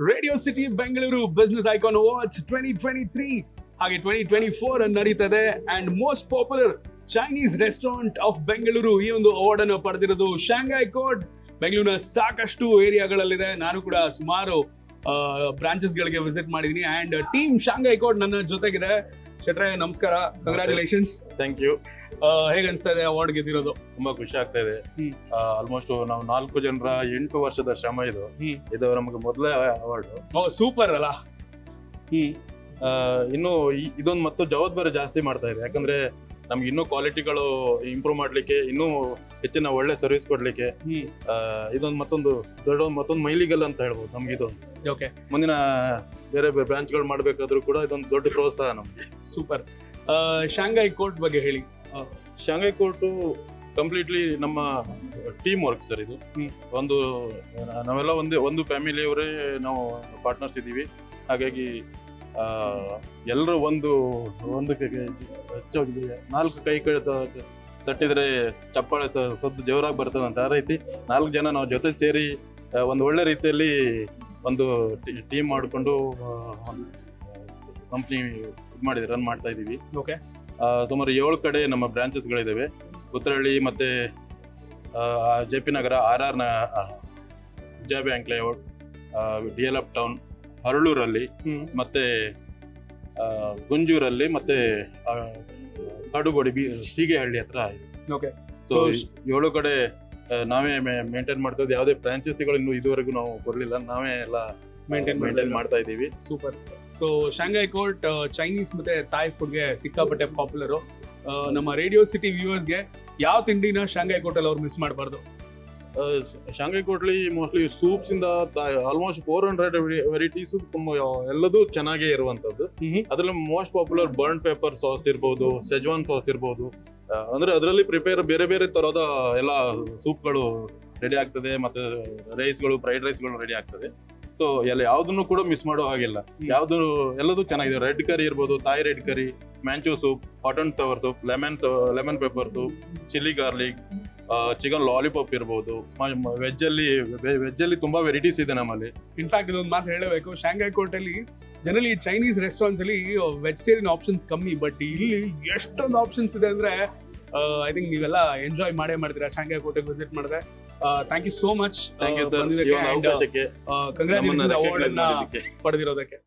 Radio city Bengaluru business icon awards 2023 ಹಾಗೆ 2024 ನಡೀತದೆ and most popular Chinese restaurant of Bengaluru ಈ ಒಂದು ಅವಾರ್ಡ್ ಅನ್ನು ಪಡೆದಿರೋದು ಶಾಂಘೈ ಕೋರ್ಟ್. ಬೆಂಗಳೂರಿನ ಸಾಕಷ್ಟು ಏರಿಯಾಗಳಲ್ಲಿದೆ. ನಾನು ಕೂಡ ಸುಮಾರು ಬ್ರಾಂಚಸ್ ಗಳಿಗೆ ವಿಸಿಟ್ ಮಾಡಿದೀನಿ ಅಂಡ್ ಟೀಮ್ ಶಾಂಘೈ ಕೋರ್ಟ್ ನನ್ನ ಜೊತೆಗಿದೆ. ಶೆಟ್ರೆ ನಮಸ್ಕಾರ, ಕಂಗ್ರಾಚುಲೇಷನ್ಸ್. Thank you. ಹೇಗೆ ಅನಿಸ್ತಾ ಇದೆ ಅವಾರ್ಡ್ ಗೆದ್ದಿರೋದು? ತುಂಬಾ ಖುಷಿ ಆಗ್ತಾ ಇದೆ. ಆಲ್ಮೋಸ್ಟ್ ನಾವು 4 ಜನರ 8 ವರ್ಷದ ಶ್ರಮ ಇದು ನಮಗೆ ಮೊದಲೇ ಅವಾರ್ಡ್. ಸೂಪರ್ ಅಲ್ಲ. ಇನ್ನು ಇದೊಂದು ಮತ್ತು ಜವಾಬ್ದಾರಿ ಜಾಸ್ತಿ ಮಾಡ್ತಾ ಇದೆ. ಯಾಕಂದ್ರೆ ನಮ್ಗೆ ಇನ್ನೂ ಕ್ವಾಲಿಟಿಗಳು ಇಂಪ್ರೂವ್ ಮಾಡ್ಲಿಕ್ಕೆ, ಇನ್ನೂ ಹೆಚ್ಚಿನ ಒಳ್ಳೆ ಸರ್ವಿಸ್ ಕೊಡ್ಲಿಕ್ಕೆ ಇದೊಂದು ಮತ್ತೊಂದು ಮೈಲಿಗಲ್ ಅಂತ ಹೇಳ್ಬೋದು ನಮ್ಗೆ. ಇದೊಂದು ಮುಂದಿನ ಬೇರೆ ಬ್ರಾಂಚ್ಗಳು ಮಾಡ್ಬೇಕಾದ್ರೂ ಕೂಡ ಇದೊಂದು ದೊಡ್ಡ ಪ್ರೋತ್ಸಾಹ ನಮ್ಗೆ. ಸೂಪರ್. ಶಾಂಘೈ ಕೋರ್ಟ್ ಬಗ್ಗೆ ಹೇಳಿ. ಶಾಂಘೈ ಕೋರ್ಟ್ ಕಂಪ್ಲೀಟ್ಲಿ ನಮ್ಮ ಟೀಮ್ ವರ್ಕ್ ಸರ್. ಇದು ನಾವೆಲ್ಲ ಒಂದು ಫ್ಯಾಮಿಲಿಯವರೇ ನಾವು ಪಾರ್ಟ್ನರ್ಸ್ ಇದ್ದೀವಿ. ಹಾಗಾಗಿ ಎಲ್ಲರೂ ಒಂದು 4 ಕೈ ತಟ್ಟಿದ್ರೆ ಚಪ್ಪಾಳೆ ಸದ್ದು ಜೋರಾಗಿ ಬರ್ತದೆ ಅಂತ. ಆ ರೀತಿ 4 ಜನ ನಾವು ಜೊತೆ ಸೇರಿ ಒಂದು ಒಳ್ಳೆ ರೀತಿಯಲ್ಲಿ ಒಂದು ಟೀಮ್ ಮಾಡಿಕೊಂಡು ಕಂಪ್ನಿ ರನ್ ಮಾಡ್ತಾ ಇದ್ದೀವಿ. ಸುಮಾರು 7 ಕಡೆ ನಮ್ಮ ಬ್ರಾಂಚಸ್ಗಳಿದ್ದಾವೆ. ಉತ್ತರಹಳ್ಳಿ ಮತ್ತೆ JP ನಗರ, RR ವಿಜಯ ಬ್ಯಾಂಕ್ ಲೇಔಟ್, DLF ಟೌನ್, ಹರಳೂರಲ್ಲಿ, ಮತ್ತೆ ಗುಂಜೂರಲ್ಲಿ, ಮತ್ತೆ ಕಾಡುಗೋಡಿ ಸೀಗೆಹಳ್ಳಿ ಹತ್ರ. ಸೊ 7 ಕಡೆ ನಾವೇ ಮೇಂಟೈನ್ ಮಾಡ್ತಾ ಇದ್ದೀವಿ. ಯಾವುದೇ ಫ್ರಾಂಚೈಸಿಗಳು ಇನ್ನು ಇದುವರೆಗೂ ನಾವು ಕೊಡ್ಲಿಲ್ಲ, ನಾವೇ ಎಲ್ಲ ಮೇಂಟೈನ್ ಮಾಡ್ತಾ ಇದ್ದೀವಿ. Super. So Shanghai court Chinese ಮತ್ತೆ ಥಾಯ್ ಫುಡ್ಗೆ ಸಿಕ್ಕಾಪಟ್ಟೆ ಪಾಪ್ಯುಲರ್. ನಮ್ಮ ರೇಡಿಯೋ ಸಿಟಿ ವ್ಯೂವರ್ಸ್ಗೆ ಯಾವ ತಿಂಡಿನ ಶಾಂಘೈ ಕೋರ್ಟ್ ಅಲ್ಲಿ ಅವ್ರು ಮಿಸ್ ಮಾಡಬಾರ್ದು? ಶಾಂಘೈ ಕೋಟ್ಲಿ ಮೋಸ್ಟ್ಲಿ ಸೂಪ್ಸ್ ಇಂದ ಆಲ್ಮೋಸ್ಟ್ 400 ವೆರೈಟೀಸ್ ತುಂಬಾ ಎಲ್ಲದೂ ಚೆನ್ನಾಗೇ ಇರುವಂತದ್ದು. ಅದ್ರಲ್ಲಿ most popular burn pepper sauce ಇರ್ಬೋದು, ಸೆಜ್ವಾನ್ ಸಾಸ್ ಇರ್ಬೋದು. ಅಂದ್ರೆ ಅದರಲ್ಲಿ ಪ್ರಿಪೇರ್ ಬೇರೆ ಬೇರೆ ತರಹದ ಎಲ್ಲ ಸೂಪ್ಗಳು ರೆಡಿ ಆಗ್ತದೆ, ಮತ್ತೆ ರೈಸ್ಗಳು, ಫ್ರೈಡ್ ರೈಸ್ಗಳು ರೆಡಿ ಆಗ್ತದೆ. ಸೊ ಯಾವ್ದನ್ನು ಕೂಡ ಮಿಸ್ ಮಾಡೋ ಹಾಗಿಲ್ಲ. ಎಲ್ಲದೂ ಚೆನ್ನಾಗಿದೆ. ರೆಡ್ ಕರಿ ಇರ್ಬೋದು, Thai red curry, manchow soup, hot and sour soup, lemon pepper soup, chilli garlic, chicken lollipop ಇರ್ಬೋದು. ವೆಜ್ ಅಲ್ಲಿ ತುಂಬಾ ವೆರೈಟೀಸ್ ಇದೆ ನಮ್ಮಲ್ಲಿ. ಇನ್ಫ್ಯಾಕ್ಟ್ ಇದೊಂದು ಮಾತು ಹೇಳಬೇಕು, ಶಾಂಘೈ ಕೋರ್ಟ್ ಅಲ್ಲಿ ಜನರಲಿ ಚೈನೀಸ್ ರೆಸ್ಟೋರೆಂಟ್ಸ್ ಅಲ್ಲಿ ವೆಜಿಟೇರಿಯನ್ ಆಪ್ಷನ್ಸ್ ಕಮ್ಮಿ, ಬಟ್ ಇಲ್ಲಿ ಎಷ್ಟೊಂದು ಆಪ್ಷನ್ಸ್ ಇದೆ ಅಂದ್ರೆ ಐ ಥಿಂಕ್ ನೀವೆಲ್ಲ ಎಂಜಾಯ್ ಮಾಡ್ತೀರಾ ಶಾಂಘೈ ಕೋರ್ಟ್ ವಿಸಿಟ್ ಮಾಡಿದ್ರೆ. Thank you so much congratulations award ಅನ್ನ ಪಡೆದಿರೋದಕ್ಕೆ.